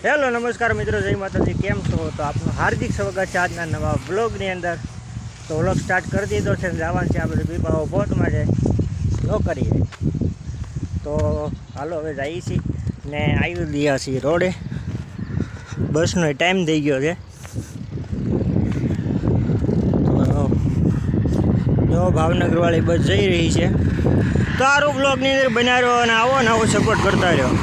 Hello નમસ્કાર મિત્રો, જય માતાજી. કેમ છો? તો આપનું હાર્દિક સ્વાગત છે આજના નવા વ્લોગની અંદર. તો વ્લોગ સ્ટાર્ટ કરી દીધો છે. જવાનું છે આપણે પીપાઓ પોર્ટમાં છે નોકરીએ. તો હાલો હવે જઈએ છીએ ને આવી ગયા છીએ રોડે. બસનો ટાઈમ થઈ ગયો છે. તો જો ભાવનગરવાળી બસ જઈ રહી છે. તો સારું વ્લોગની અંદર બનાવી રહ્યો અને આવો ને આવો સપોર્ટ કરતા રહ્યો.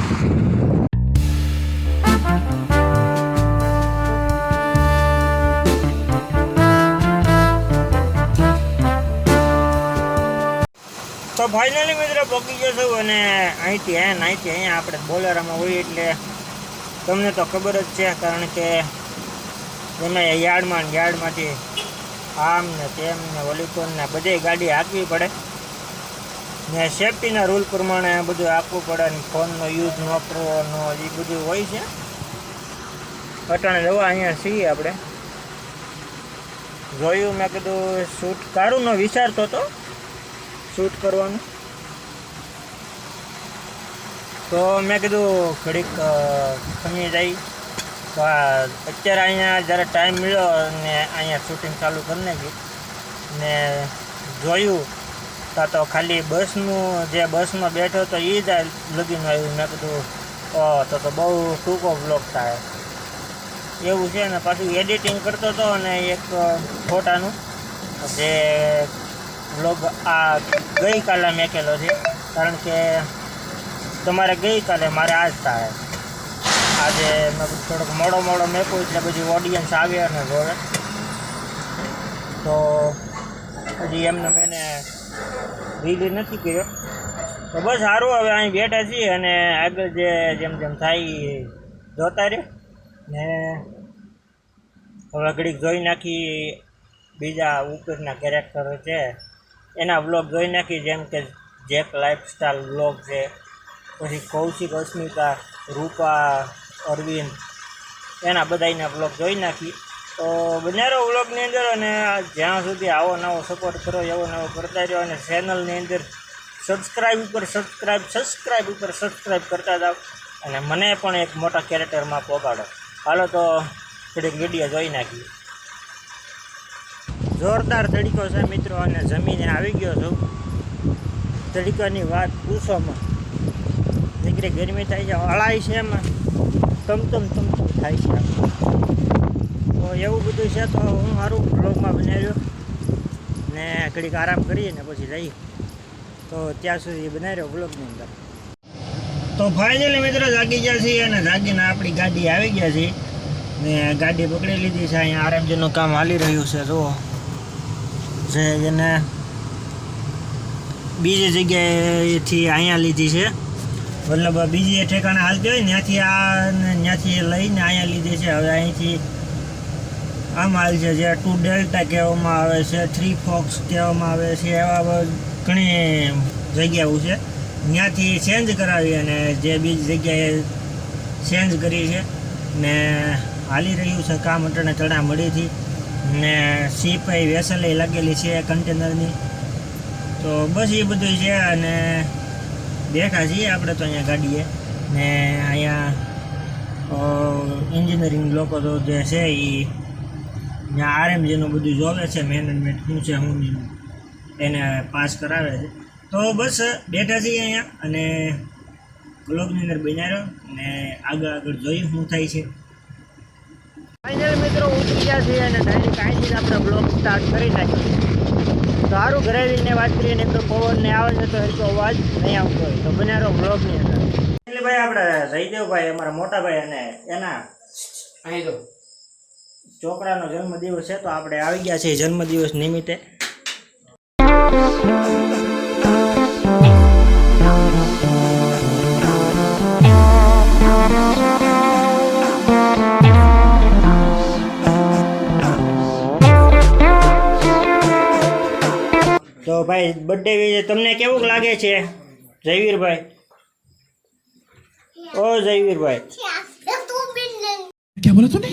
તો ફાઇનલી મિત્રો પહોંચી ગયો છું અને અહીંથી અહીંયા આપણે બોલેરામાં હોઈએ એટલે તમને તો ખબર જ છે, કારણ કે તમે યાર્ડમાંથી આમ ને તેમ ને વોલીકોન ને બધી ગાડી હાંકવી પડે ને સેફટીના રૂલ પ્રમાણે બધું આપવું પડે ને ફોનનો યુઝ ન કરવાનો એ બધું હોય છે. અટાણે જવા અહીંયા છીએ આપણે. જોયું મેં કીધું શૂટ કાઢુંનો વિચારતો હતો શૂટ કરવાનું, તો મેં કીધું ઘડીક ખમી જાય. તો અત્યારે અહીંયા જ્યારે ટાઈમ મળ્યો ને અહીંયા શૂટિંગ ચાલુ કરી નાખી ને જોયું તો ખાલી બસમાં બેઠો તો એ જ લગીને આવ્યું. મેં કીધું તો બહુ ટૂંકો બ્લોગ થાય એવું છે ને. પાછું એડિટિંગ કરતો હતો અને એક ફોટાનું જે વ્લોગ આ ગઈકાલે મેકેલો છે, કારણ કે તમારે ગઈકાલે મારે આજ થાય. આજે મેં થોડોક મોડો મેકું એટલે બધી ઓડિયન્સ આવે અને જોવે. તો હજી એમને મેં રીલી નથી કર્યો. તો બસ સારું, હવે અહીં બેઠા છીએ અને આગળ જેમ થાય જોતા રહે ને. હવે ઘડીક જોઈ નાખી બીજા ઉપરના કેરેક્ટર છે એના વ્લોગ જોઈ નાખી, જેમ કે જેક લાઈફસ્ટાઈલ વ્લોગ છે, પછી કૌશિક, અસ્મિતા, રૂપા, અરવિંદ, એના બધાના વ્લોગ જોઈ નાખી. તો બનારો વ્લોગની અંદર અને જ્યાં સુધી આવો નવો સપોર્ટ કરો એવો નવો કરતા રહ્યો અને ચેનલની અંદર સબસ્ક્રાઈબ કરતા જાઓ અને મને પણ એક મોટા કેરેક્ટરમાં પહોંચાડો. હાલો તો થોડીક વિડીયો જોઈ નાખીએ. જોરદાર તડકો છે મિત્રો અને જમીને આવી ગયો છું. તડકાની વાત પૂછોમાં, દીકરી ગરમી થાય છે, હળાય છે, એમાં તમતમ થાય છે. તો એવું બધું છે. તો હું મારું બ્લોગમાં બનાવ્યો ને ઘડીક આરામ કરીએ ને પછી જઈએ. તો ત્યાં સુધી બનાવ્યો બ્લોગની અંદર. તો ફાઇનલી મિત્રો જાગી ગયા છીએ અને જાગીને આપણી ગાડી આવી ગયા છીએ ને ગાડી પકડી લીધી છે. અહીંયા આરએમજીનું કામ હાલી રહ્યું છે. જુઓ જે એને બીજી જગ્યાએથી અહીંયા લીધી છે, મતલબ બીજી ઠેકાણે હાલતી હોય ત્યાંથી લઈને અહીંયા લીધી છે. હવે અહીંથી આમ હાલ છે, જે 2 ડેલ્ટા કહેવામાં આવે છે, 3 ફોક્સ કહેવામાં આવે છે, એવા ઘણી જગ્યાઓ છે. ત્યાંથી ચેન્જ કરાવી અને જે બીજી જગ્યાએ ચેન્જ કરી છે ને હાલી રહ્યું છે કામ. અટાણે ચણા મળીથી ને સીપાઈ વેસલે લાગેલી છે કન્ટેનરની. તો બસ એ બધું છે અને બેઠા છીએ આપણે તો અહીંયા ગાડીએ ને. અહીંયા એન્જિનિયરિંગ લોકો તો જે છે એ ત્યાં આરએમજીનું બધું જોવે છે, મેનેજમેન્ટ શું છે શું નહીં એને પાસ કરાવે છે. તો બસ બેઠા છીએ અહીંયા અને બ્લોગની અંદર બનાવ્યો ને આગળ જોઈએ શું થાય છે. ફાઇનલ મિત્રો ઉતરી ગયા છીએ અને ડાયરેક્ટ અહીંથી આપણે બ્લોગ સ્ટાર્ટ કરી નાખ્યો. તો સારું ઘરે આવીને વાત કરીએ ને તો પવન ને આવે છે તો એટલો અવાજ નહીં આવતો હોય. તો બનારો બ્લોગની અંદર એટલે ભાઈ આપણે જયદેવભાઈ અમારા મોટા ભાઈ અને એના અહીં તો છોકરાનો જન્મદિવસ છે. તો આપણે આવી ગયા છીએ જન્મદિવસ નિમિત્તે. તો ભાઈ બર્થડે વિશે તમને કેવું લાગે છે જયવીરભાઈ? ઓ જયવીરભાઈ, क्या बोला तूने?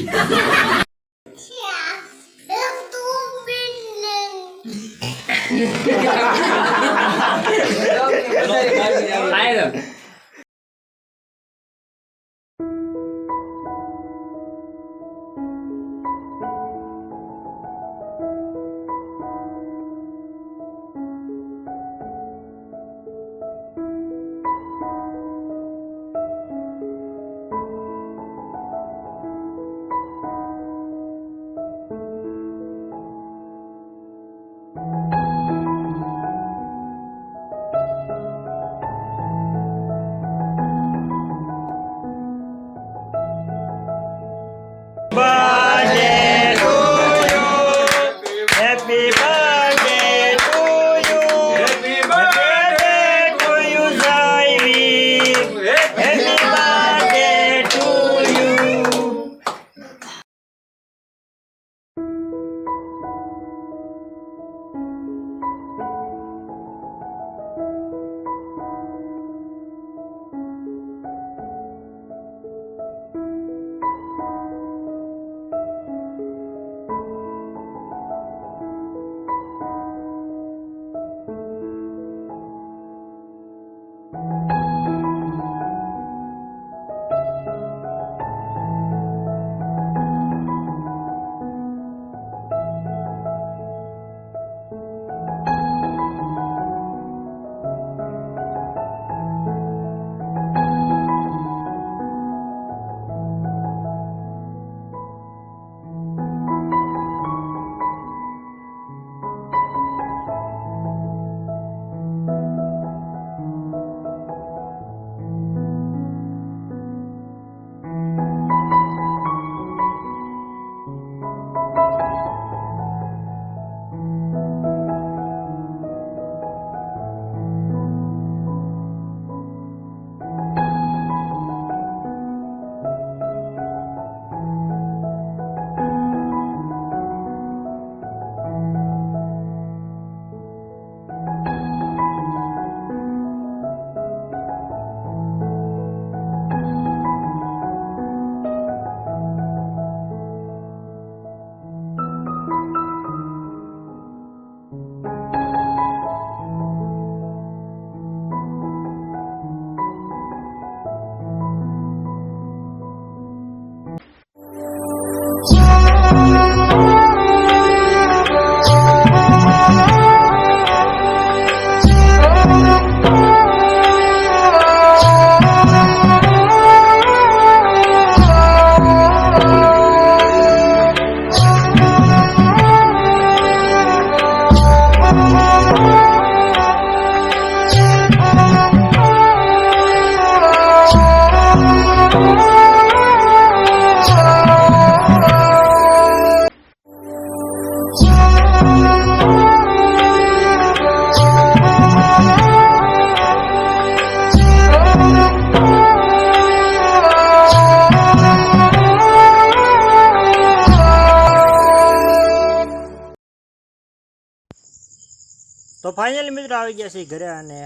તો ફાઇનલી મિત્રો આવી ગયા છે ઘરે અને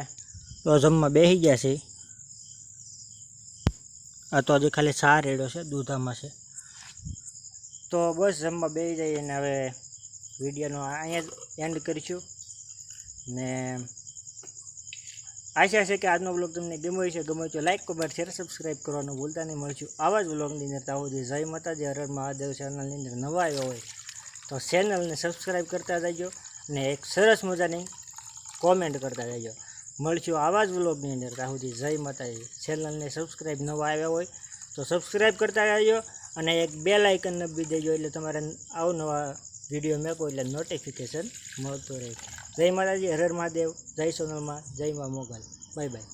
તો જમવા બેસી ગયા છે. આ તો હજી ખાલી ચા રેડ્યો છે, દૂધામાં છે. તો બસ જમવા બેસી જઈએ અને હવે વિડીયોનો અહીંયા જ એન્ડ કરીશું. ને આશા છે કે આજનો બ્લોગ તમને ગમ્યો છે. ગમે તો લાઈક, કમેન્ટ, શેર, સબસ્ક્રાઈબ કરવાનું ભૂલતા નહીં. મળશું આવા જ બ્લોગની અંદર. ત્યાં સુધી જય માતાજી, હર હર મહાદેવ. ચેનલની અંદર નવા આવ્યો હોય તો ચેનલને સબસ્ક્રાઈબ કરતા જજો અને એક સરસ મજાની કોમેન્ટ કરતા જજો. મળશું આવા જ બ્લોગની અંદર. ત્યાં સુધી જય માતાજી. ચેનલને સબસ્ક્રાઈબ નવા આવ્યા હોય તો સબસ્ક્રાઈબ કરતા જજો અને એક બેલ આઇકન નબી દેજો, એટલે તમારે અવનવા વિડીયો મેકો એટલે નોટિફિકેશન મળતું રહે. જય માતાજી, હર હર મહાદેવ. જય સોનલમાં, જય મા મોગલ. Bye bye.